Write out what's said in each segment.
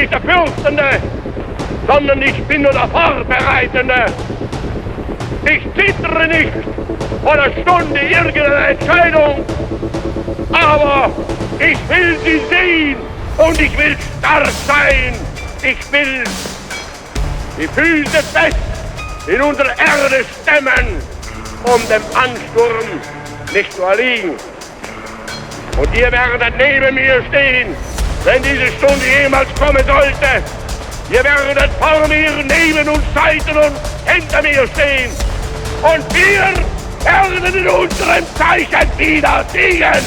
nicht der Fürstende, sondern ich bin nur der Vorbereitende. Ich zittere nicht vor der Stunde irgendeiner Entscheidung, aber ich will sie sehen und ich will stark sein. Ich will die Füße fest in unsere Erde stemmen, um dem Ansturm nicht zu erliegen. Und ihr werdet neben mir stehen, wenn diese Stunde jemals kommen sollte. Ihr werdet vor mir, neben uns, seiten und hinter mir stehen. Und wir werden in unserem Zeichen wieder siegen.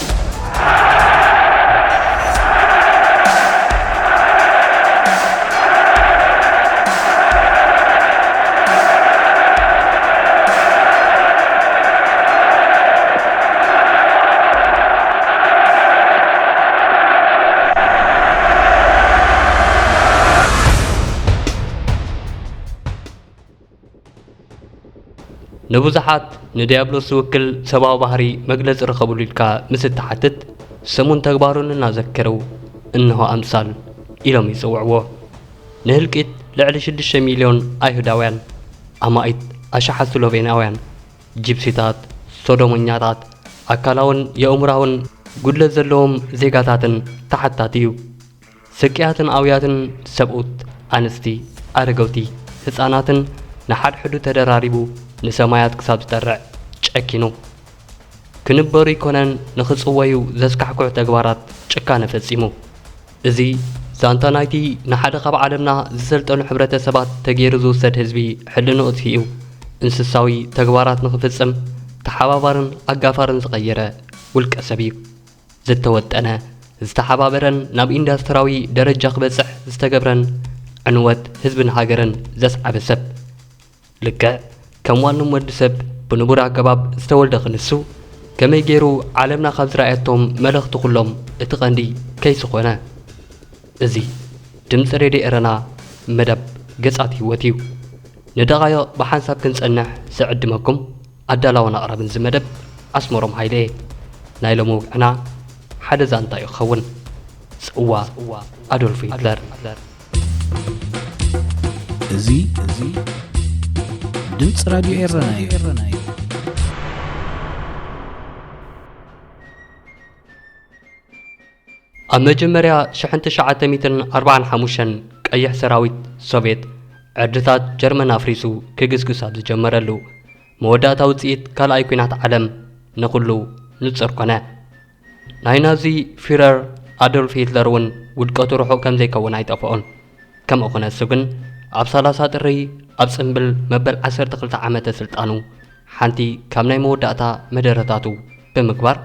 ንብዙሓት ንዲያብሎስ ዝውክል ሰብኣዊ ባህሪ መግለፂ ረኸብሉ ኢልካ ምስ እትሓትት ስሙን ተግባሩን እናዘከረው እንሆ ኣምሳል ኢሎም ይፅውዕዎ። ንህልቂት ልዕሊ 6 ሚልዮን ኣይሁዳውያን፣ ኣማኢት ኣሽሓት ስሎቬንያውያን፣ ጂፕሲታት፣ ሶዶሞኛታት፣ ኣካላውን የእሙራውን ጉድለት ዘለዎም ዜጋታትን ተሓታት እዩ። ስቅያትን ኣውያትን ሰብኡት፣ ኣንስቲ፣ ኣረገውቲ፣ ህፃናትን ንሓድሕዱ ተደራሪቡ ንሰማያት ክሳብ ዝጠርዕ ጨኪኑ ክንበሩ ይኮነን ንኽጽወዩ ዘስካሕኩዕ ተግባራት ጭካነ ፈጺሙ። እዚ ዛንታ ናይቲ ንሓደ ካብ ዓለምና ዝሰልጠኑ ሕብረተሰባት ተገይሩ ዝውሰድ ህዝቢ ሕልንኡ ትሂኡ እንስሳዊ ተግባራት ንኽፍጽም ተሓባባርን ኣጋፋርን ዝቐየረ ውልቀ ሰብ እዩ። ዝተወጠነ ዝተሓባበረን ናብ ኢንዳስትራዊ ደረጃ ክበጽሕ ዝተገብረን ዕንወት ህዝብን ሃገርን ዘስዓበ ሰብ ልክዕ ከም ዋንም ወዲ ሰብ ብንቡር ኣገባብ ዝተወልደ ክንሱ ከመይ ገይሩ ዓለምና ካብ ዝረኣየቶም መልእኽቲ ኩሎም እቲ ቐንዲ ከይሲ ኾነ። እዚ ድምፂ ሬድዮ ኤረና መደብ ገጻት ህይወት እዩ። ንደቓይቕ ብሓንሳብ ክንጸንሕ ዝዕድመኩም ኣዳላውን ኣቕረብን ዚ መደብ ኣስመሮም ሃይለ እየ። ናይ ሎሚ ውግዕና ሓደ ዛንታ እዩ ክኸውን ጽዋ ኣዶልፍ ሂትለር። እዚ ድምፂ ራድዮ ኤረና እዩ። ኣብ መጀመርያ 1945 ቀይሕ ሰራዊት ሶቪየት ዕድታት ጀርመን ኣፍሪሱ ክግስግስ ኣብ ዝጀመረሉ መወዳእታ ውፅኢት ካልኣይ ኩናት ዓለም ንኹሉ ንጹር ኮነ። ናይ ናዚ ፊረር ኣዶልፍ ሂትለር እውን ውድቀቱ ርሑቕ ከም ዘይከውን ኣይጠፍኦን። ከምኡ ኾነ እሱ ግን ኣብ 30 ጥሪ ኣብ ጽምብል መበል 12 ዓመተ ስልጣኑ ሓንቲ ካብ ናይ መወዳእታ መደረታቱ ብምግባር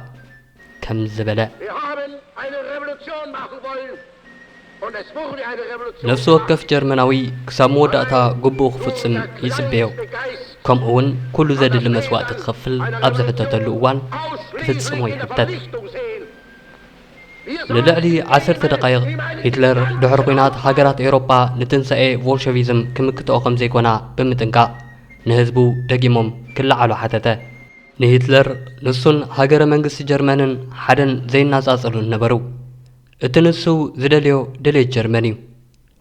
ከም ዝበለ ነፍሲ ወከፍ ጀርመናዊ ክሳብ መወዳእታ ግቡእ ክፍጽም ይጽበዮ፣ ከምኡ እውን ኩሉ ዘድሊ መስዋእቲ ክኸፍል ኣብ ዝሕተተሉ እዋን ክፍጽሞ ይሕተት። ንልዕሊ 10 ደቓይቕ ሂትለር ድሕሪ ኩናት ሃገራት ኤውሮጳ ንትንሳኤ ቮልሸቪዝም ክምክትኦ ከም ዘይኮና ብምጥንቃቕ ንህዝቡ ደጊሞም ክለዓሉ ሓተተ። ንሂትለር ንሱን ሃገረ መንግስቲ ጀርመንን ሓደን ዘይናጻጽሉን ነበሩ። እቲ ንሱ ዝደልዮ ድሌት ጀርመን እዩ።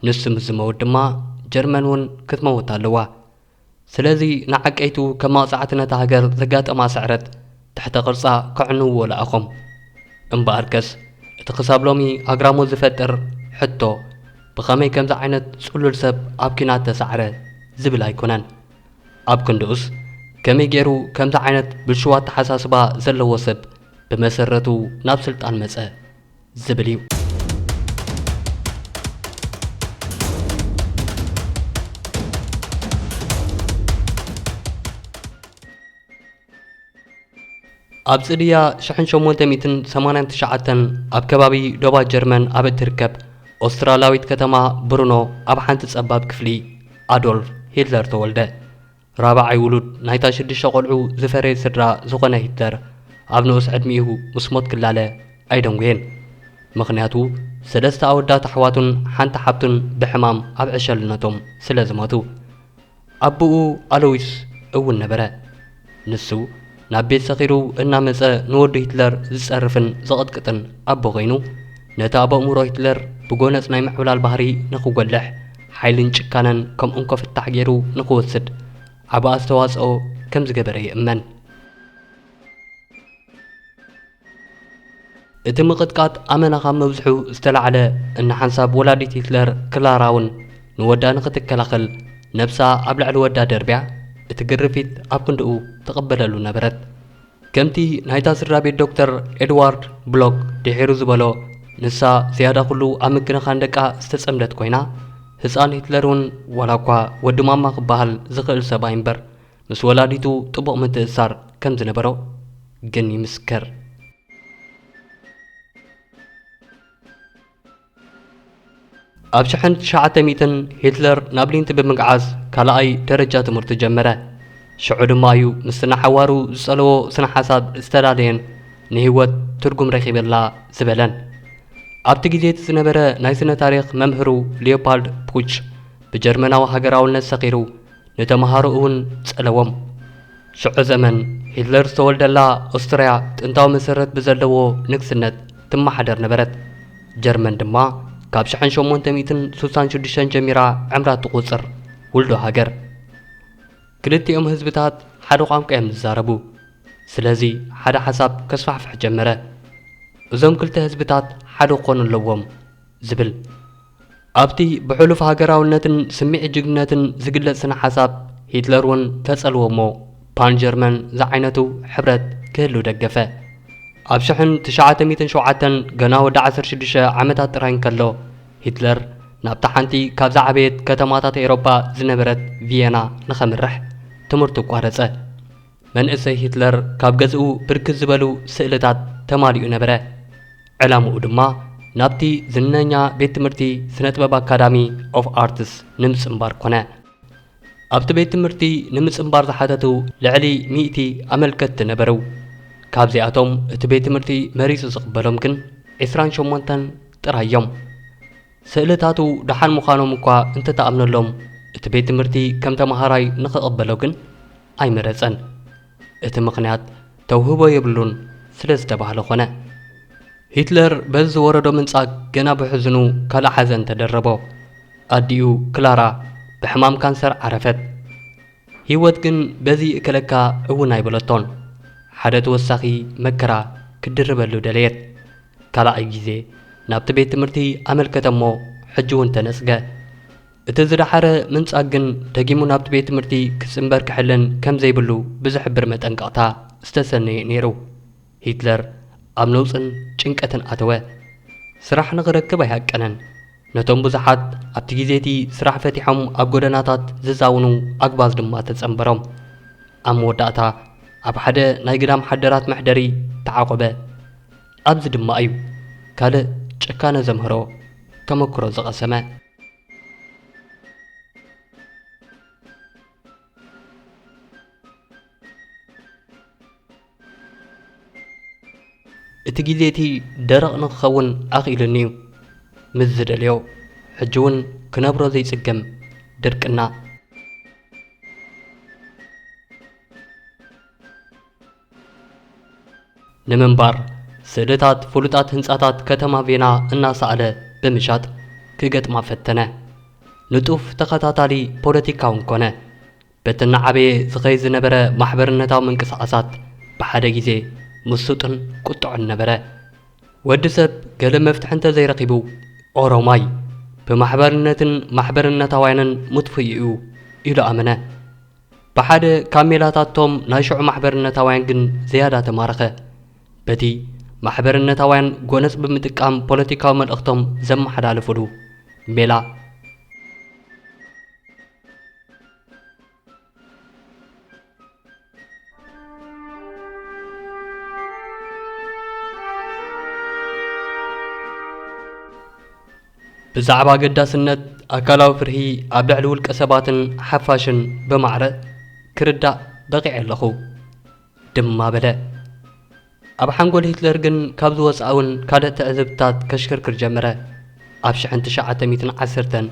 ንሱ ምስ ዝመውት ድማ ጀርመን እውን ክትመውት ኣለዋ። ስለዚ ንዓቀይቱ ከም መቕጻዕቲ ነታ ሃገር ዘጋጠማ ስዕረት ትሕተ ቅርጻ ክዕንውዎ ለኣኾም። እምበኣርከስ እቲ ክሳብ ሎሚ ኣግራሞት ዝፈጥር ሕቶ ብኸመይ ከምዚ ዓይነት ጽሉል ሰብ ኣብ ኪናት ተሳዕረ ዝብል ኣይኮነን። ኣብ ክንድኡስ ከመይ ገይሩ ከምዚ ዓይነት ብልሽዋት ተሓሳስባ ዘለዎ ሰብ ብመሰረቱ ናብ ስልጣን መጸ ዝብል እዩ። ኣብ ጽድያ 1889 ኣብ ከባቢ ዶባ ጀርመን ኣብ እትርከብ ኣውስትራላዊት ከተማ ብሩኖ ኣብ ሓንቲ ጸባብ ክፍሊ ኣዶልፍ ሂትለር ተወልደ። ራብዓይ ውሉድ ናይታ 6 ቆልዑ ዝፈረየ ስድራ ዝኾነ ሂትለር ኣብ ንኡስ ዕድሚኡ ምስ ሞት ክላለ ኣይደንጉየን። ምኽንያቱ 3 ኣወዳት ኣሕዋቱን ሓንቲ ሓብቱን ብሕማም ኣብ ዕሸልነቶም ስለ ዝሞቱ። ኣቦኡ ኣሎዊስ እውን ነበረ። ንሱ ናብ ቤት ሰኺሩ እናመጸ ንወዱ ሂትለር ዝጸርፍን ዝቕጥቅጥን ኣቦ ኾይኑ ነታ በእምሮ ሂትለር ብጎነጽ ናይ ምሕብላል ባህሪ ንኽጐልሕ ሓይልን ጭካነን ከምኡን ከፍታሕ ገይሩ ንኽወስድ ዓብ ኣስተዋጽኦ ከም ዝገበረ ይእመን። እቲ ምቕጥቃጥ ኣመና ካብ መብዝሑ ዝተላዕለ ሓንሳብ ወላዲት ሂትለር ክላራ እውን ንወዳ ንኽትከላኸል ነብሳ ኣብ ልዕሊ ወዳ ደርብያ እቲ ግርፊት ኣብ ክንድኡ ተቐበለሉ ነበረት። ከምቲ ናይታ ስድራ ቤት ዶክተር ኤድዋርድ ብሎክ ድሒሩ ዝበሎ ንሳ ዝያዳ ኩሉ ኣብ ምክንኻን ደቃ ዝተጸምደት ኮይና ህፃን ሂትለር እውን ዋላ እኳ ወዲ ማማ ክበሃል ዝኽእል ሰብኣይ እምበር ምስ ወላዲቱ ጥቡቕ ምትእስሳር ከም ዝነበሮ ግን ይምስከር። ኣብ 1900 ሂትለር ናብ ሊንቲ ብምግዓዝ ካልኣይ ደረጃ ትምህርቲ ጀመረ። ሽዑ ድማ እዩ ምስ ሓዋሩ ዝጸለዎ ስነ ሓሳብ ዝተዳለየን ንህይወት ትርጉም ረኺበላ ዝበለን። ኣብቲ ግዜ ዝነበረ ናይ ስነ ታሪኽ መምህሩ ሊዮፓልድ ፑች ብጀርመናዊ ሃገራውነት ሰኺሩ ንተምሃሮ እውን ጸለዎም። ሽዑ ዘመን ሂትለር ዝተወልደላ ኦስትርያ ጥንታዊ መሰረት ብዘለዎ ንግስነት ትመሓደር ነበረት። ጀርመን ድማ ካብ 1866 ጀሚራ ዕምራ ትቑፅር ውልዶ ሃገር። ክልቲኦም ህዝብታት ሓደ ቋንቋ እዮም ዝዛረቡ። ስለዚ ሓደ ሓሳብ ከስፋሕፍሕ ጀመረ። እዞም ክልተ ህዝብታት ሓደ ክኾኑ ኣለዎም ዝብል ኣብቲ ብሕሉፍ ሃገራውነትን ስምዒት ጅግንነትን ዝግለጽ ስነ ሓሳብ ሂትለር እውን ተጸልዎ እሞ ፓን ጀርመን ዝዓይነቱ ሕብረት ክህሉ ደገፈ። ኣብ 1907 ገና ወዲ 16 ዓመታት ጥራይ እንከሎ ሂትለር ናብታ ሓንቲ ካብዛ ዓበየት ከተማታት ኤውሮጳ ዝነበረት ቪየና ንኸምርሕ ትምህርቱ ቋረጸ። መንእሰይ ሂትለር ካብ ገዝኡ ብርክት ዝበሉ ስእልታት ተማሊኡ ነበረ። ዕላምኡ ድማ ናብቲ ዝነኛ ቤት ትምህርቲ ስነ ጥበብ ኣካዳሚ ኦፍ ኣርትስ ንምጽምባር ኮነ። ኣብቲ ቤት ትምህርቲ ንምጽምባር ዝሓተቱ ልዕሊ 100 ኣመልከትቲ ነበሩ። ካብዚኣቶም እቲ ቤት ትምህርቲ መሪጹ ዝቕበሎም ግን 28 ጥራዮም። ስእልታቱ ደሓን ምዃኖም እኳ እንተተኣምነሎም እቲ ቤት ትምህርቲ ከም ተምሃራይ ንኽቕበሎ ግን ኣይመረጸን። እቲ ምኽንያት ተውህቦ የብሉን ስለ ዝተባህለ ኾነ። ሂትለር በዚ ዝወረዶ ምንጻግ ገና ብሕዝኑ ካልእ ሓዘን ተደረቦ። ኣዲኡ ክላራ ብሕማም ካንሰር ዓረፈት። ህይወት ግን በዚ እከለካ እውን ኣይበለቶን። ሓደ ተወሳኺ መከራ ክድርበሉ ደለየት። ካልኣይ ግዜ ናብቲ ቤት ትምህርቲ ኣመልከተ እሞ ሕጂ እውን ተነጽገ። እቲ ዝደሓረ ምንጻግ ግን ደጊሙ ናብቲ ቤት ትምህርቲ ክጽምበር ክሕለን ከም ዘይብሉ ብዝሕብር መጠንቀቕታ ዝተሰነየ ነይሩ። ሂትለር ኣብ ነውፅን ጭንቀትን ኣተወ። ስራሕ ንኽረክብ ኣይሃቀነን። ነቶም ብዙሓት ኣብቲ ግዜቲ ስራሕ ፈቲሖም ኣብ ጎደናታት ዝዛውኑ ኣግባዝ ድማ ተጸምበሮም። ኣብ መወዳእታ ኣብ ሓደ ናይ ግዳም ሓደራት መሕደሪ ተዓቆበ። ኣብዚ ድማ እዩ ካልእ ጭካነ ዘምህሮ ተመክሮ ዝቐሰመ። እቲ ግዜቲ ደረቕ ንክኸውን ኣኽኢሉኒ እዩ። ምስ ዝደልዮ ሕጂ እውን ክነብሮ ዘይጽገም ድርቅና። ንምንባር ስእልታት ፍሉጣት ህንጻታት ከተማ ቬና እናሰኣለ ብምሻጥ ክገጥማ ፈተነ። ንጡፍ ተኸታታሊ ፖለቲካውን ኮነ። በትናዓበየ ዝኸይ ዝነበረ ማሕበርነታዊ ምንቅስቓሳት ብሓደ ግዜ ምሱጥን ቁጥዑን ነበረ። ወዲ ሰብ ገለ መፍትሒ እንተዘይረኺቡ ኦሮማይ ብማሕበርነትን ማሕበርነታውያንን ምጥፍኡ እዩ ኢሉ ኣመነ። ብሓደ ካብ ሜላታቶም ናይ ሽዑ ማሕበርነታውያን ግን ዝያዳ ተማረኸ። በቲ ማሕበርነታውያን ጎነጽ ብምጥቃም ፖለቲካዊ መልእኽቶም ዘመሓላልፍሉ ሜላ ብዛዕባ ገዳስነት ኣካላዊ ፍርሂ ኣብ ልዕሊ ውልቀ ሰባትን ሓፋሽን ብማዕረ ክርዳእ በቂዐ ኣለኹ ድማ በለ። ኣብ ሓንጎል ሂትለር ግን ካብ ዝወፃውን ካልእ ትዕዝብታት ከሽክርክር ጀመረ። ኣብ 1910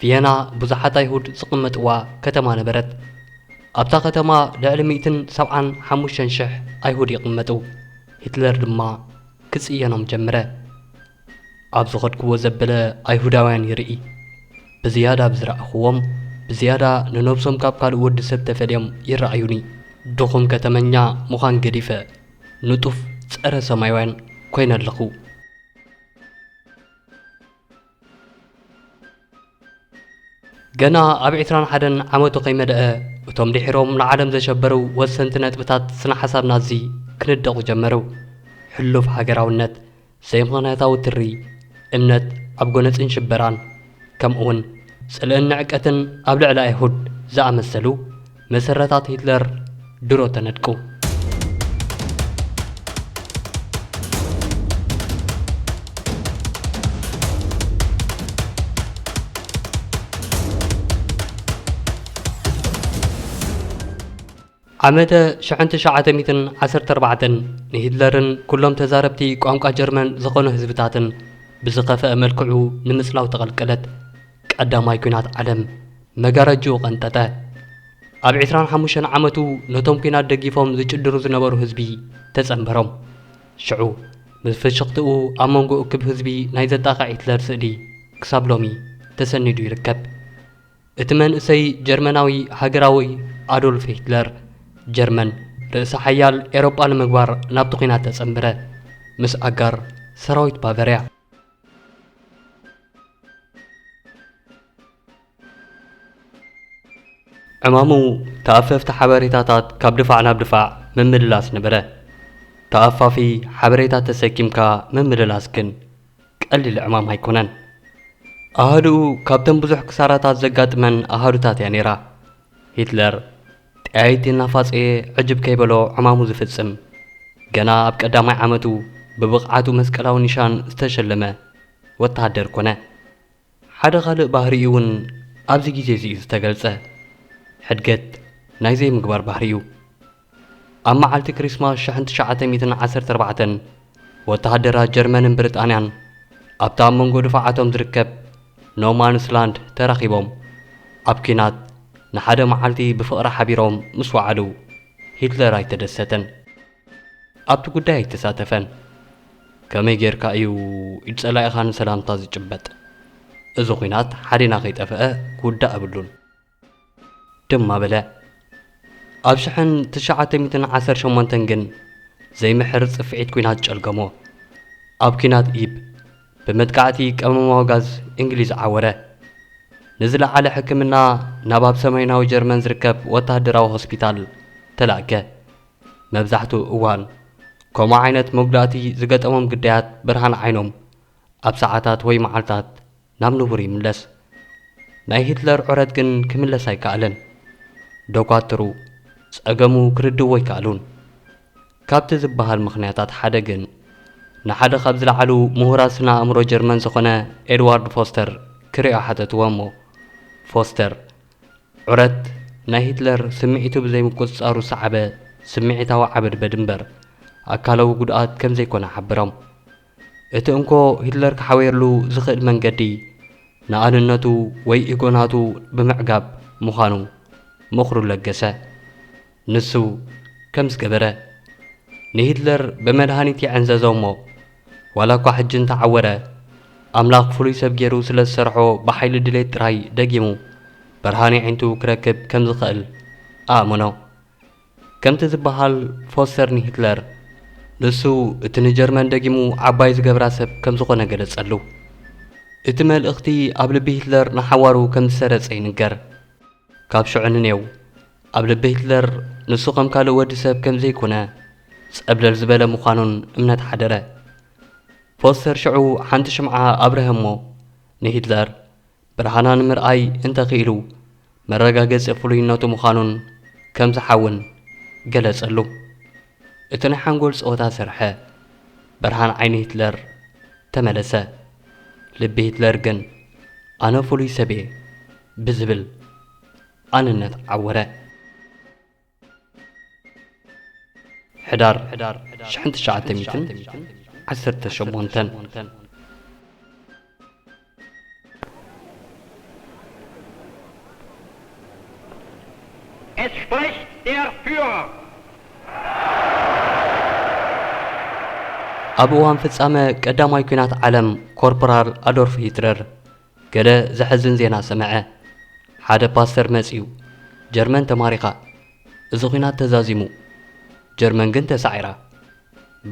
ቪየና ብዙሓት ኣይሁድ ዝቕመጥዋ ከተማ ነበረት። ኣብታ ከተማ ልዕሊ 175,000 ኣይሁድ ይቕመጡ። ሂትለር ድማ ክጽየኖም ጀመረ። ኣብ ዝኸድክዎ ዘበለ ኣይሁዳውያን ይርኢ ብዝያዳ ብዝረኣኽዎም ብዝያዳ ንነብሶም ካብ ካልእ ወዲ ሰብ ተፈልዮም ይረኣዩኒ ድኹም ከተመኛ ምዃን ገዲፈ ንጡፍ ጸረ ሰማያውያን ኮይነ ኣለኹ ገና ኣብ 21 ዓመቱ ከይመደአ እቶም ድሒሮም ንዓለም ዘሸበሩ ወሰንቲ ነጥብታት ስነ ሓሳብ ናዚ ክንደቑ ጀመሩ ሕሉፍ ሃገራውነት ዘይምኽንያታዊ ትሪ እምነት ኣብ ጎነፅን ሽበራን ከምኡውን ጽልእን ንዕቀትን ኣብ ልዕሊ ኣይሁድ ዝኣመሰሉ መሰረታት ሂትለር ድሮ ተነድቁ ዓመተ 1914 ንሂትለርን ኩሎም ተዛረብቲ ቋንቋ ጀርመን ዝኾኑ ህዝብታትን ብዝኸፍአ መልክዑ ንምጽላው ተቐልቀለት ቀዳማይ ኩናት ዓለም መጋረጅኡ ቐንጠጠ ኣብ 25 ዓመቱ ነቶም ኩናት ደጊፎም ዝጭድሩ ዝነበሩ ህዝቢ ተጸንበሮም ሽዑ ምስ ፍሽኽትኡ ኣብ መንጎ እክብ ህዝቢ ናይ ዘጣቐ ሂትለር ስእሊ ክሳብ ሎሚ ተሰኒዱ ይርከብ እቲ መንእሰይ ጀርመናዊ ሃገራዊ ኣዶልፍ ሂትለር ጀርመን ርእሰ ሓያል ኤሮጳ ንምግባር ናብቲ ኩናት ተጸንበረ ምስ ኣጋር ሰራዊት ባቫርያ ዕማሙ ተኣፈፍቲ ሓበሬታታት ካብ ድፋዕ ናብ ድፋዕ ምምልላስ ነበረ ተኣፋፊ ሓበሬታት ተሰኪምካ ምምልላስ ግን ቀሊል ዕማም ኣይኮነን ኣሃድኡ ካብተን ብዙሕ ክሳራታት ዘጋጥመን ኣሃዱታት እያ ነይራ ሂትለር ጠያይቲ እናፋፀየ ዕጅብ ከይበሎ ዕማሙ ዝፍጽም ገና ኣብ ቀዳማይ ዓመቱ ብብቕዓቱ መስቀላዊ ኒሻን ዝተሸለመ ወታደር ኮነ ሓደ ካልእ ባህሪኡ እውን ኣብዚ ግዜ እዙ ዝተገልጸ ሕድገት ናይ ዘይምግባር ባህሪኡ ኣብ መዓልቲ ክሪስማስ 1914 ወታደራት ጀርመንን ብሪጣንያን ኣብታ ኣብ መንጎ ድፋዓቶም ዝርከብ ኖማንስላንድ ተራኺቦም ኣብ ኩናት ንሓደ መዓልቲ ብፍቕሪ ሓቢሮም ምስ ወዓሉ ሂትለር ኣይተደሰተን ኣብቲ ጉዳይ ኣይተሳተፈን ከመይ ጌርካ እዩ ኢድ ጸላኢኻ ንሰላምታ ዝጭበጥ እዚ ኩናት ሓዴና ከይጠፍአ ክውዳእ ኣብሉን ድማ በለ ኣብ 1918 ግን ዘይምሕር ጽፍዒት ኩናት ጨልገሞ ኣብ ኩናት ኢብ ብመጥቃዕቲ ቀመማዊ ጋዝ እንግሊዝ ዓወረ ንዝለዓለ ሕክምና ናብ ኣብ ሰሜናዊ ጀርመን ዝርከብ ወታደራዊ ሆስፒታል ተላእከ መብዛሕትኡ እዋን ከምኡ ዓይነት መጉዳእቲ ዝገጠሞም ግዳያት ብርሃን ዓይኖም ኣብ ሰዓታት ወይ መዓልታት ናብ ንቡር ይምለስ ናይ ሂትለር ዑረት ግን ክምለስ ኣይከኣለን ዶኳትሩ ጸገሙ ክርድዎ ይከኣሉን ካብቲ ዝበሃል ምኽንያታት ሓደ ግን ንሓደ ካብ ዝለዓሉ ምሁራት ስነ ኣእምሮ ጀርመን ዝኾነ ኤድዋርድ ፎስተር ክሪኦ ሓተትዎ እሞ ፎስተር ዑረት ናይ ሂትለር ስምዒቱ ብዘይምቁፅጻሩ ሰዓበ ስምዒታዊ ዓበድ በድንበር ኣካላዊ ጉድኣት ከም ዘይኮነ ሓቢሮም እቲ እንኮ ሂትለር ክሓወየሉ ዝኽእል መንገዲ ንኣንነቱ ወይ ኢጎናቱ ብምዕጋብ ምዃኑ ምኽሩ ለገሰ ንሱ ከም ዝገበረ ንሂትለር ብመድሃኒት ይዕንዘዞ እሞ ዋላ እኳ ሕጂ እንተዓወረ ኣምላኽ ፍሉይ ሰብ ገይሩ ስለ ዝሰርሖ ብሓይሊ ድሌት ጥራይ ደጊሙ ብርሃን ዓይንቱ ክረክብ ከም ዝኽእል ኣእምኖ ከምቲ ዝበሃል ፎስተር ንሂትለር ንሱ እቲ ንጀርመን ደጊሙ ዓባይ ዝገብራ ሰብ ከም ዝኾነ ገለጸሉ እቲ መልእኽቲ ኣብ ልቢ ሂትለር ንሓዋሩ ከም ዝሰረጸ ይንገር ካብ ሽዑ ንኔው ኣብ ልቢ ሂትለር ንሱ ከም ካልእ ወዲ ሰብ ከም ዘይኮነ ጸብለል ዝበለ ምዃኑን እምነት ሓደረ ፎስተር ሽዑ ሓንቲ ሽምዓ ኣብርሀ እሞ ንሂትለር ብርሃና ንምርኣይ እንተኽኢሉ መረጋገፂ ፍሉይነቱ ምዃኑን ከም ዝሓውን ገለጸሉ እቲ ናይ ሓንጎል ጸወታ ሰርሐ ብርሃን ዓይኒ ሂትለር ተመለሰ ልቢ ሂትለር ግን ኣነ ፍሉይ ሰብ እየ ብዝብል ኣንነት ዓወረ ሕዳር 1918 Es spricht der Führer. ኣብ እዋን ፍጻመ ቀዳማይ ኩናት ዓለም ኮርፖራል ኣዶልፍ ሂትለር ገለ ዘሕዝን ዜና ሰምዐ። ሓደ ፓስተር መጺኡ ጀርመን ተማሪኻ እዚ ኩናት ተዛዚሙ ጀርመን ግን ተሳዒራ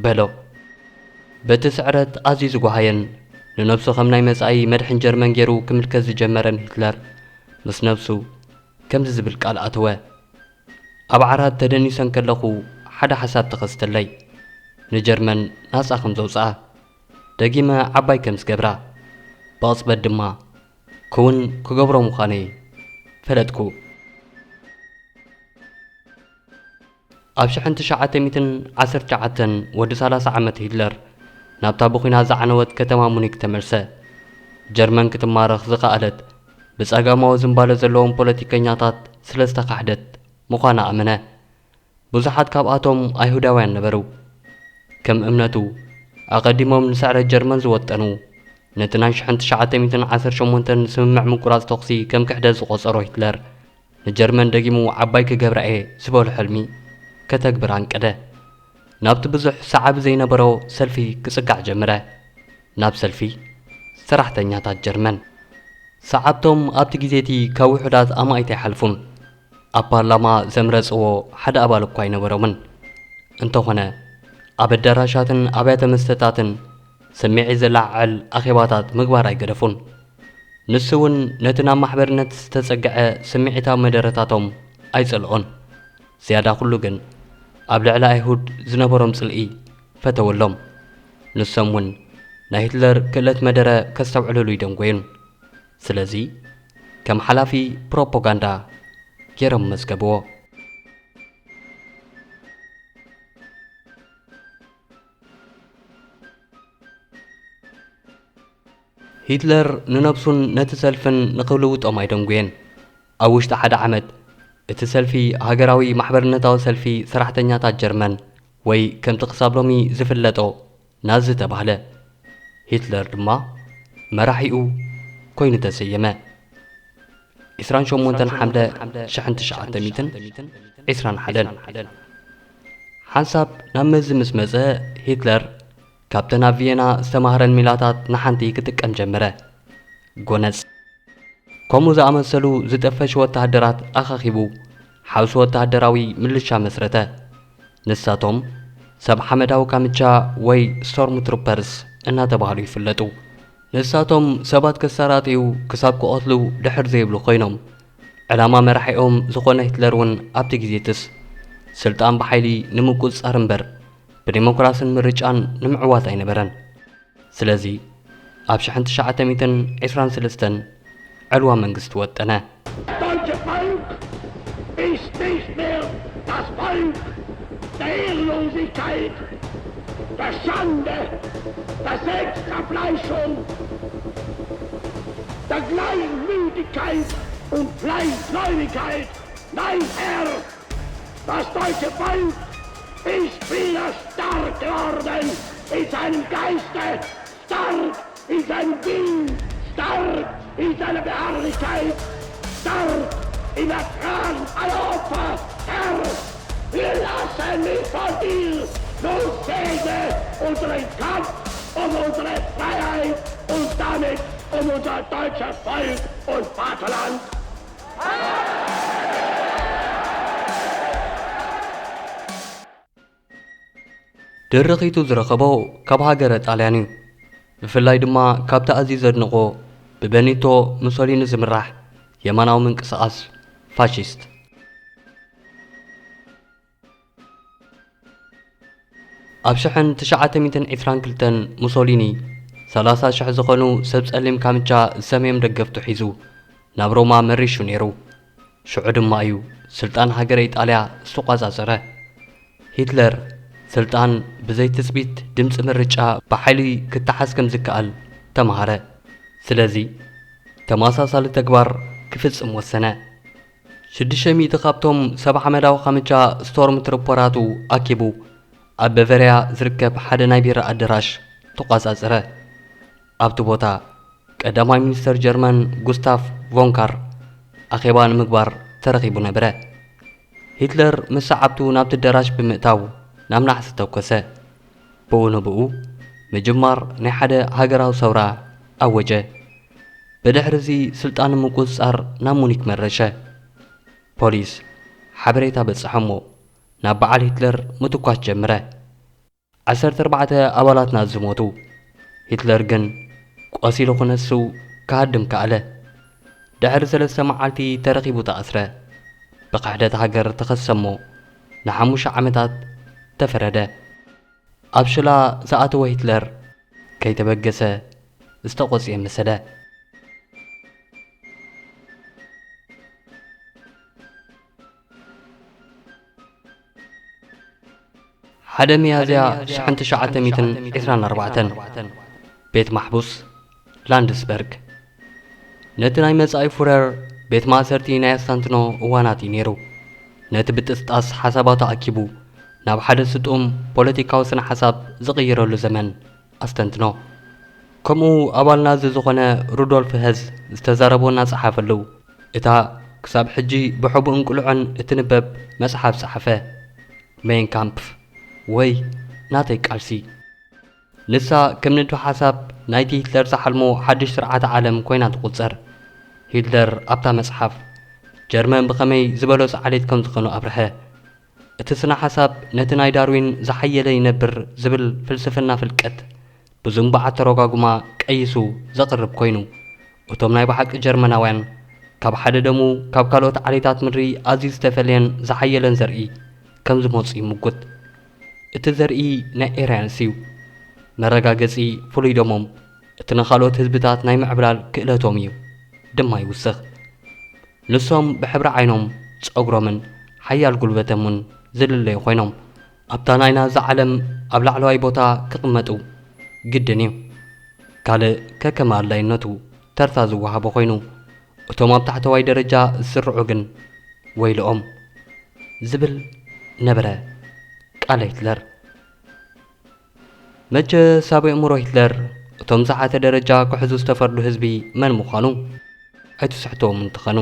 በሎ። በቲ ስዕረት ኣዝዩ ዝጓሃየን ንነብሱ ከም ናይ መጻኢ መድሕን ጀርመን ገይሩ ክምልከት ዝጀመረን ሂትለር ምስ ነብሱ ከምዚ ዝብል ቃል ኣተወ። ኣብ ዓራት ተደኒሰን ከለኹ ሓደ ሓሳብ ተኸስተለይ ንጀርመን ናጻ ከም ዘውፅኣ ደጊመ ዓባይ ከም ዝገብራ ብቕፅበት ድማ ክውን ክገብሮ ምዃነ ፈለጥኩ። ኣብ 1919 ወዲ 30 ዓመት ሂትለር ናብታ ብኹናት ዝዓነወት ከተማ ሙኒክ ተመልሰ። ጀርመን ክትማረኽ ዝኸኣለት ብጸጋማዊ ዝምባለ ዘለዎም ፖለቲከኛታት ስለ ዝተኻሕደት ምዃና ኣመነ። ብዙሓት ካብኣቶም ኣይሁዳውያን ነበሩ። ከም እምነቱ ኣቐዲሞም ንስዕረት ጀርመን ዝወጠኑ ነቲ ናይ 1918 ስምምዕ ምቁራጽ ተኽሲ ከም ክሕደት ዝቖጸሮ ሂትለር ንጀርመን ደጊሙ ዓባይ ክገብራ እየ ዝበሉ ሕልሚ ከተግብር አንቀደ። ናብቲ ብዙሕ ሰዓብ ዘይነበሮ ሰልፊ ክጽጋዕ ጀመረ። ናብ ሰልፊ ሰራሕተኛታት ጀርመን ሰዓብቶም ኣብቲ ግዜቲ ካብ ውሑዳት ኣማኢት ኣይሓልፉን። ኣብ ፓርላማ ዘምረጽዎ ሓደ ኣባል እኳ ኣይነበሮምን። እንተኾነ ኣብ ኣዳራሻትን ኣብያተ መስተታትን ስሚዒት ዘላዓዕል ኣኼባታት ምግባር ኣይገደፉን። ንሱ እውን ነቲ ናብ ማሕበርነት ዝተጸግዐ ስሚዒታዊ መደረታቶም ኣይጸልኦን። ዝያዳ ኩሉ ግን ኣብ ልዕሊ ኣይሁድ ዝነበሮም ጽልኢ ፈተወሎም። ንሶም እውን ናይ ሂትለር ክእለት መደረ ከስተውዕልሉ ይደንጎዩን። ስለዚ ከም ሓላፊ ፕሮፓጋንዳ ገይሮም መዝገብዎ። ሂትለር ንነብሱን ነቲ ሰልፍን ንኽልውጦም ኣይደንጉየን። ኣብ ውሽጢ ሓደ ዓመት እቲ ሰልፊ ሃገራዊ ማሕበርነታዊ ሰልፊ ሰራሕተኛታት ጀርመን ወይ ከምቲ ክሳብ ሎሚ ዝፍለጦ ናዚ ተባህለ። ሂትለር ድማ መራሒኡ ኮይኑ ተሰየመ። 28 ሓምለ 1921 ሓንሳብ ናብ መዚ ምስ መጸ ሂትለር ካብተን ኣብ ቪየና ዝተማህረን ሚላታት ንሓንቲ ክጥቀም ጀመረ። ጎነጽ ከምኡ ዝኣመሰሉ ዝጠፈሽ ወታደራት ኣኻኺቡ ሓውሲ ወታደራዊ ምልሻ መስረተ። ንሳቶም ሰብ ሓመዳዊ ካምቻ ወይ ስቶርም ትሩፐርስ እናተባህሉ ይፍለጡ። ንሳቶም ሰባት ከሳራጢዩ ክሳብ ክቐትሉ ድሕር ዘይብሉ ኮይኖም ዕላማ መራሒኦም ዝኾነ ሂትለር እውን ኣብቲ ግዜትስ ስልጣን ብሓይሊ ንምቁፅጻር እምበር ብዲሞክራስን ምርጫን ንምዕዋት ኣይነበረን። ስለዚ ኣብ 1923 ዕልዋ መንግስቲ ወጠነ። Deutsche Volk ist nicht mehr das Volk der Ehrlosigkeit, der Schande, der Selbstzerfleischung, der Gleichmütigkeit und Gleichgläubigkeit. Nein, Herr, das deutsche Volk ist wieder stark geworden in seinem Geiste, stark in seinem Willen, stark in seiner Beharrlichkeit, stark im Ertragen aller Opfer. Herr, wir lassen nicht von dir, nun segne unseren Kampf um unsere Freiheit und damit um unser deutsches Volk und Vaterland. ድርኺቱ ዝረኸቦ ካብ ሃገረ ጣልያን እዩ። ብፍላይ ድማ ካብቲ ኣዝዩ ዘድንቆ ብቤኒቶ ሙሶሊኒ ዝምራሕ የማናዊ ምንቅስቓስ ፋሺስት። ኣብ 1922 ሙሶሊኒ 30,000 ዝኾኑ ሰብ ጸሊም ካምቻ ዝሰመዮም ደገፍቱ ሒዙ ናብ ሮማ መሪሹ ነይሩ። ሽዑ ድማ እዩ ስልጣን ሃገረ ኢጣልያ ዝተቆጻጸረ። ሂትለር ስልጣን ብዘይ ትጽቢት ድምፂ ምርጫ ብሓይሊ ክትሓዝ ከም ዝከኣል ተማሃረ። ስለዚ ተመሳሳሊ ተግባር ክፍጽም ወሰነ። 600 ካብቶም ሰብ ሓመዳዊ ካምቻ ስቶርም ትሩፐራቱ ኣኪቡ ኣብ ባቫርያ ዝርከብ ሓደ ናይ ቢራ ኣዳራሽ ተቆጻጸረ። ኣብቲ ቦታ ቀዳማይ ሚኒስተር ጀርመን ጉስታፍ ቮንካር ኣኼባ ንምግባር ተረኺቡ ነበረ። ሂትለር ምስ ሰዓብቱ ናብቲ ኣዳራሽ ብምእታው ናብ ናሕሲ ተኰሰ። ብኡ ንብኡ مجمار ናይ ሓደ ሃገራዊ ሰውራ ኣወጀ بدحرزي سلطان مقصر نامونيك مرشة بوليس حبريتا بتصحمو نابعال هتلر متوقعات جمرة 14 أبالات نازموتو هتلر جن قاسيلو خنسو كهدم كأله دحر 3 معالتي ترقيبو تأثره بقعدة هاجر تخسمو نحموش عمدات تفرده أبشلا زاتو هتلر كي تبقسه استقصي مسده حدا ميازيا شحنت شعات ميتن 24 بيت محبوس لاندسبرغ نتناي مزاي فورر بيت ماسرتي نايستانتنو واناتي نيرو نت بتستاس حسابات اكيبو ناب حدا ستوم بوليتيكاو سن حساب زغيرولو زمن استنتنو كمو ابالنا زخونه رودولف هز استزاربونا صحافلو اتا كساب حجي بحب انقلعن اتنبب مصحف صحفه مين كامب وي ناتي قالسي نسا كم ندو حساب نايتي هتلر زحلمو حدش سرعات عالم كوينا تقصر هتلر ابتا مصحف جرمن بخمي زبلوس عليت كم زخنو ابرهه اتسنا حساب نتناي داروين زحيله ينبر زبل فلسفنا فلقت بزنبع تروغاغما قيسو زقرب كوينو وتم ناي بحق جرمناوያን ካብ ሓደ ደሙ ካብ ካልኦት ዓሌታት ምድሪ ኣዝዩ ዝተፈልየን ዝሓየለን ዘርኢ ከም ዝመፁ ይምጉት እቲ ዘርኢ ናይ ኤርያንስ እዩ መረጋገፂ ፍሉይ ደሞም እቲ ንኻልኦት ህዝብታት ናይ ምዕብላል ክእለቶም እዩ ድማ ይውስኽ ንሶም ብሕብሪ ዓይኖም ፀጉሮምን ሓያል ጉልበቶምን ዝልለዩ ኮይኖም ኣብታ ናይና ዝዓለም ኣብ ላዕለዋይ ቦታ ክቕመጡ ግድን እዩ ካልእ ከከም ኣድላይነቱ ተርታ ዝወሃቦ ኮይኑ እቶም ኣብ ታሕተዋይ ደረጃ ዝስርዑ ግን ወይልኦም ዝብል ነበረ ቃል ሂትለር መቸ ሳብ እምሮ ሂትለር እቶም ዝሓተ ደረጃ ክሕዙ ዝተፈርዱ ህዝቢ መን ምዃኑ ኣይትስሕቶም እንትኸኑ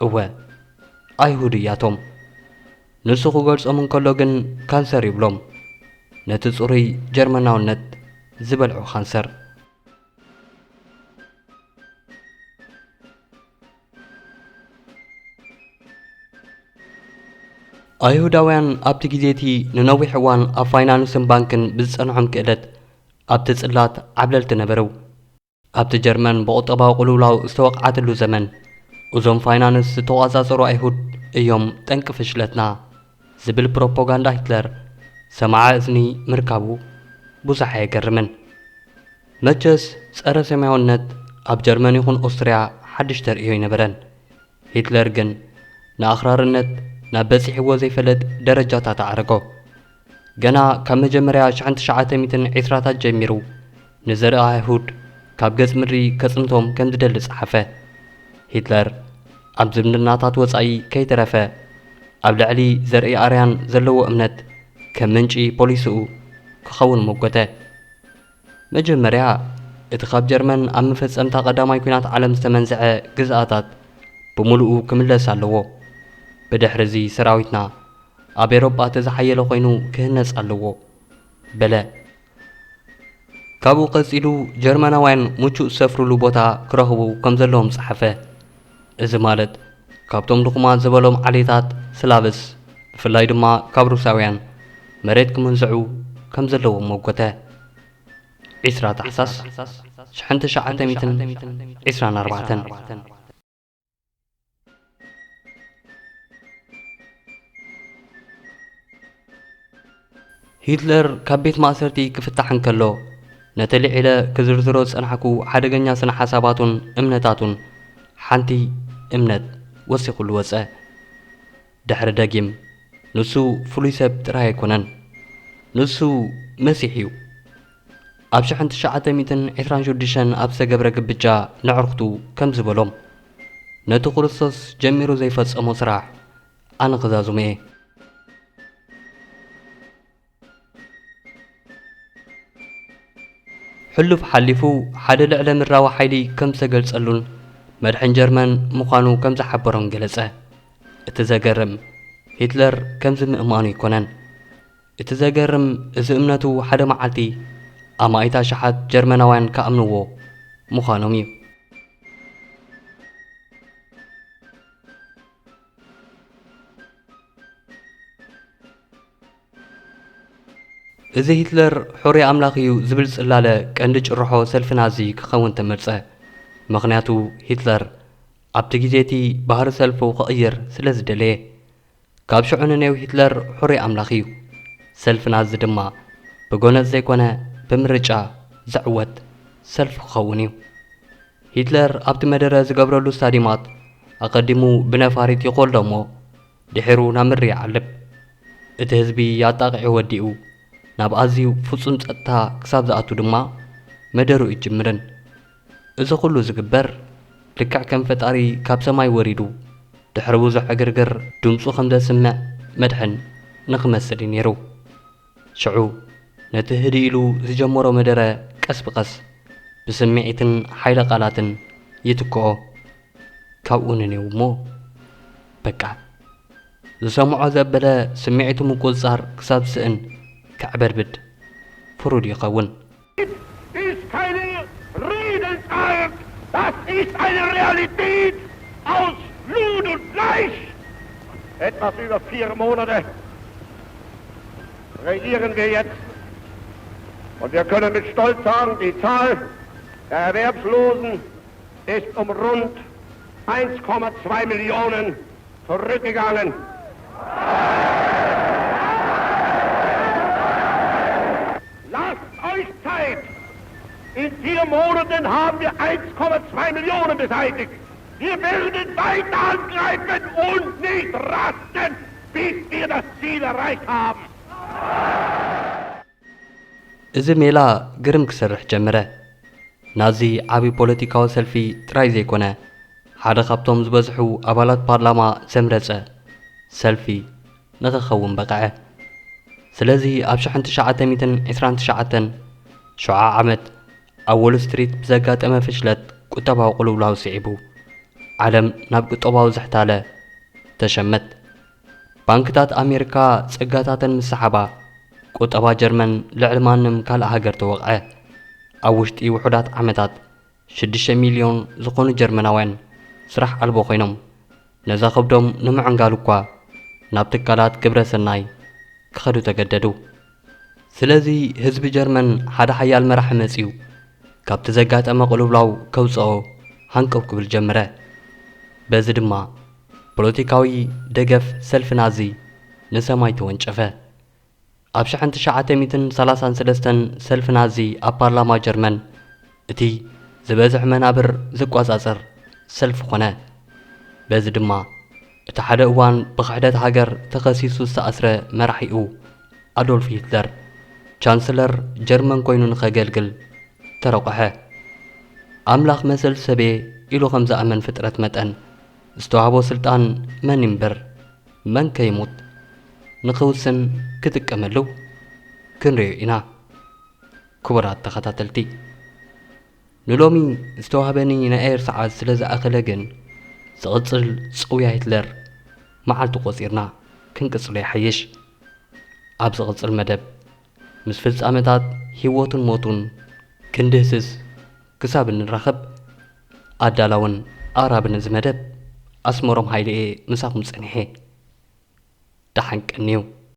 እወ ኣይሁድ እያቶም ንሱ ክገልጾም እንከሎ ግን ካንሰር ይብሎም ነቲ ጽሩይ ጀርመናውነት ዝበልዑ ካንሰር ኣይሁዳውያን ኣብቲ ግዜቲ ንነዊሕ እዋን ኣብ ፋይናንስን ባንክን ብዝጸንዖም ክእለት ኣብቲ ጽላት ዓብለልቲ ነበረው ኣብቲ ጀርመን ብቁጠባዊ ቁልውላው ዝተወቕዓትሉ ዘመን እዞም ፋይናንስ ዝተዋጻጸሩ ኣይሁድ እዮም ጠንቂ ፍሽለትና ዝብል ፕሮፓጋንዳ ሂትለር ሰማዓ እዝኒ ምርካቡ ብዙሕ ኣየገርምን መቸስ ጸረ ሰማያውነት ኣብ ጀርመን ይኹን ኦስትርያ ሓድሽ ተርእዮ ይነበረን ሂትለር ግን ንኣኽራርነት ናብ በፂሕዎ ዘይፈለጥ ደረጃታት ኣዕረጎ ገና ካብ መጀመርያ 1920ታት ጀሚሩ ንዘርኢ ኣይሁድ ካብ ገጽ ምድሪ ከጽንቶም ከም ዝደሊ ጸሓፈ ሂትለር ኣብ ዝምድናታት ወጻኢ ከይተረፈ ኣብ ልዕሊ ዘርኢ ኣርያን ዘለዎ እምነት ከም ምንጪ ፖሊስኡ ክኸውን ሞጎተ መጀመርያ እቲ ካብ ጀርመን ኣብ መፈጸምታ ቀዳማይ ኩናት ዓለም ዝተመንዝዐ ግዝኣታት ብምሉኡ ክምለስ ኣለዎ بدحرزي سراويتنا ኣብ ኤሮጳ ተዝሓየለ ኮይኑ ክህነጽ ኣለዎ በለ ካብኡ ቀጺሉ ጀርመናውያን ሙቹእ ዝሰፍሩሉ ቦታ ክረኽቡ ከም ዘለዎም ጸሓፈ እዚ ማለት ካብቶም ድኹማት ዝበሎም ዓሌታት ስላብስ ብፍላይ ድማ ካብ ሩሳውያን መሬት ክምንዝዑ ከም ዘለዎም ሞጎተ 20 ታሕሳስ 1924 ሂትለር ካብ ቤት ማእሰርቲ ክፍታሕ እንከሎ ነተልዒለ ክዝርዝሮ ዝጸንሐኩ ሓደገኛ ስነ ሓሳባቱን እምነታቱን ሓንቲ እምነት ወሲኹሉ ወፀ ድሕሪ ደጊም ንሱ ፍሉይ ሰብ ጥራይ ኣይኮነን ንሱ መሲሕ እዩ ኣብ 1926 ኣብ ዝተገብረ ግብጃ ንዕርክቱ ከም ዝበሎም ነቲ ክርስቶስ ጀሚሩ ዘይፈጸሞ ስራሕ ኣነ ክዛዙመ እየ حلف حلفو حدا لعل مراوى حيلي كم سجل سألون مدحن جرمن مخانو كم زحبرون جلسة اتزاجرم هتلر كم زم امانو يكونن اتزاجرم اذا امنتو حدا معلتي ኣማኢታ ሸሓት ጀርመናውያን ከኣምንዎ ምዃኖም እዩ። እዚ ሂትለር ሕሩይ ኣምላኽ እዩ ዝብል ጽላለ ቀንዲ ጭርሖ ሰልፊ ናዚ ክኸውን ተመርጸ። ምኽንያቱ ሂትለር ኣብቲ ግዜ እቲ ባህሪ ሰልፉ ክቕይር ስለ ዝደለየ። ካብ ሽዑ ንነው ሂትለር ሕሩይ ኣምላኽ እዩ። ሰልፊ ናዚ ድማ ብጎነፅ ዘይኮነ ብምርጫ ዘዕወት ሰልፊ ክኸውን እዩ። ሂትለር ኣብቲ መደረ ዝገብረሉ ስታዲማት ኣቐዲሙ ብነፋሪት ይቖልዶ እሞ ድሒሩ ናብ ምድሪ ይዓልብ። እቲ ህዝቢ ያጣቕዒ ወዲኡ ናብ ኣዝዩ ፍጹም ጸጥታ ክሳብ ዝኣቱ ድማ መደሩ ይጅምርን። እዚ ኩሉ ዝግበር ልክዕ ከም ፈጣሪ ካብ ሰማይ ወሪዱ ድሕሪ ብዙሕ ዕግርግር ድምፁ ከም ዘስምዕ መድሕን ንኽመስል እዩ ነይሩ። ሽዑ ነቲ ህድእ ኢሉ ዝጀመሮ መደረ ቀስ ብቐስ ብስምዒትን ሓይለ ቃላትን ይትክኦ። ካብኡ ንነው እሞ በቃ ዝሰምዖ ዘበለ ስምዒቱ ምቁፅጻር ክሳብ ስእን ከዕበድብድ ፍሩድ ይኸውን። ist keine Redensart, das ist eine Realität aus Blut und Fleisch. Etwas über 4 Monate regieren wir jetzt und wir können mit Stolz sagen, die Zahl der Erwerbslosen ist rund 1,2 Millionen zurückgegangen. Lasst euch Zeit! In 4 Monaten haben wir 1,2 Millionen beseitigt. Wir werden weiter angreifen und nicht rasten, bis wir das Ziel erreicht haben. እዚ ሜላ ግርም ክሰርሕ ጀመረ። ናዚ ዓብይ ፖለቲካዊ ሰልፊ ጥራይ ዘይኮነ ሓደ ካብቶም ዝበዝሑ ኣባላት ፓርላማ ዘምረፀ ሰልፊ ንኽኸውን በቕዐ። ስለዚ ኣብ 1929 7 ዓመት ኣብ ዎል ስትሪት ብዘጋጠመ ፍሽለት ቁጠባዊ ቁልውላው ስዒቡ ዓለም ናብ ቁጠባዊ ዝሕታለ ተሸመት። ባንክታት ኣሜሪካ ጸጋታተን ምስ ሰሓባ ቁጠባ ጀርመን ልዕሊ ማንም ካልእ ሃገር ተወቕዐ። ኣብ ውሽጢ ውሑዳት ዓመታት 6 ሚልዮን ዝኾኑ ጀርመናውያን ስራሕ ኣልቦ ኮይኖም ነዛ ከብዶም ንምዕንጋል እኳ ናብ ትካላት ግብረ ሰናይ ክኸዱ ተገደዱ። ስለዚ ህዝቢ ጀርመን ሓደ ሓያል መራሒ መጺኡ ካብቲ ዘጋጠመ ቁልውላው ከውፅኦ ሃንቀው ክብል ጀመረ። በዚ ድማ ፖለቲካዊ ደገፍ ሰልፊ ናዚ ንሰማይ ተወንጨፈ። ኣብ 1933 ሰልፊ ናዚ ኣብ ፓርላማ ጀርመን እቲ ዝበዝሕ መናብር ዝቋጻጸር ሰልፊ ኾነ። በዚ ድማ እቲ ሓደ እዋን ብክሕደት ሃገር ተኸሲሱ ዝተኣስረ መራሒኡ ኣዶልፍ ሂትለር ቻንስለር ጀርመን ኮይኑ ንኸገልግል ተረቑሐ። ኣምላኽ መሰል ሰበ ኢሉ ከም ዝኣመን ፍጥረት መጠን ዝተዋህቦ ስልጣን መን ይምበር መን ከይሙት ንኽውስን ክጥቀመሉ ክንሪኦ ኢና። ክቡራት ተኸታተልቲ ንሎሚ ዝተዋህበኒ ንኣየር ሰዓት ስለ ዝኣኸለ ግን ዝቕጽል ጽውያ ሂትለር መዓልቲ ቆፂርና ክንቅጽሎ ይሓይሽ። ኣብ ዝቕጽል መደብ ምስ ፍጻመታት ህይወቱን ሞቱን ክንድህስስ ክሳብ እንራኸብ ኣዳላውን ኣራብን እዚ መደብ ኣስመሮም ሃይልኤ ምሳኹም ጸኒሐ። ደሓንቀኒዩ።